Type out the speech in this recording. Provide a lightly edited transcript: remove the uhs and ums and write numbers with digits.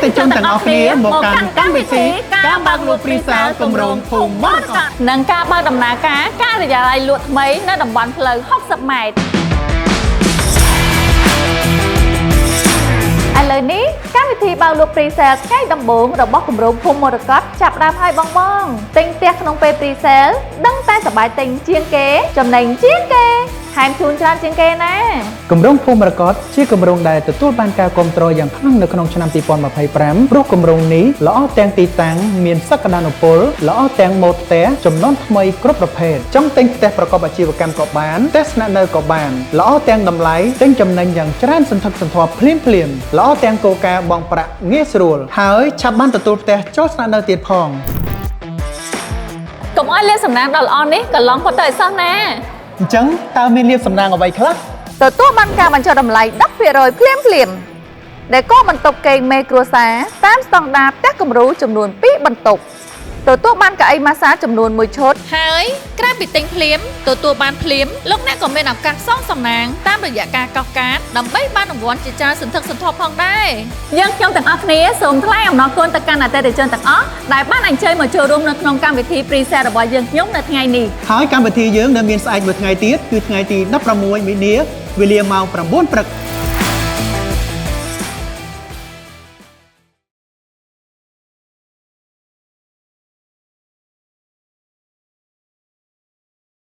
តិជនទាំងអស់គ្នាមកកាន់កម្មវិធីការបើកលក់ Pre-sale គម្រោងភូមិមរកតនិងការបើកដំណើរការការិយាល័យលក់ថ្មីនៅតំបន់ផ្លូវ60ម៉ែត្រឥឡូវនេះកម្មវិធីបើកលក់ Pre-sale ថ្ងៃដំបូងរបស់គម្រោងភូមិមរកតចាប់ផ្ដើមហើយបងទិញផ្ទះក្នុងពេល Pre-sale ដឹងតែសប្បាយទិញជាងគេចំណេញជាងគេថែមជូនច្រើនជាងគេណាគម្រោងភូមិមរកតជាគម្រោងដែលទទួលបានការគាំទ្រយ៉ាងខ្លាំងនៅក្នុងឆ្នាំ2025ព្រោះគម្រោងនេះល្អទាំងទីតាំងមានសក្តានុពលល្អទាំងម៉ូដផ្ទះចំនួនថ្មីគ្រប់ប្រភេទចង់ទិញផ្ទះប្រកបអាជីវកម្មក៏បានផ្ទះស្នាក់នៅក៏បានល្អទាំងតម្លៃទិញចំណេញយ៉ាងច្រើនសន្ធឹកសន្ធាប់ភ្លាមល្អទាំងគោលការណ៍បង់ប្រាក់ងាយស្រួលហើយឆាប់បានទទួលផ្ទះចូលស្នាក់នៅទៀតផងកុំឲ្យលាបសំណាងដ៏ល្អនេះកន្លងផុតទៅឲ្យសោះណាអញ្ចឹងតើមានលាភសំណាងអ្វីខ្លះទទួលបានការបញ្ចុះតម្លៃ 10% ភ្លាមដែលក៏បន្ទប់គេងមេគ្រួសារតាមស្តង់ដារផ្ទះគំរូចំនួន2បន្ទប់ទទួលបានកៅអីម៉ាស្សាចំនួន1ឈុតហើយក្រៅពីទិញភ្លាមទទួលបានភ្លាមលោកអ្នកក៏មានឱកាសសងសំណាងតាមរយៈការកោះកាតដើម្បីបានរង្វាន់ជាច្រើនសន្ធឹកសន្ធាប់ផងដែរយើងខ្ញុំទាំងអស់គ្នាសូមថ្លែងអំណរគុណទៅកាន់អតិថិជនទាំងអស់ដែលបានអញ្ជើញមកចូលរួមនៅក្នុងកម្មវិធី Pre-sale របស់យើងខ្ញុំនៅថ្ងៃនេះហើយកម្មវិធីយើងនៅមានស្អែកមួយថ្ងៃទៀតគឺថ្ងៃទី16មីនាវេលាម៉ោង9ព្រឹក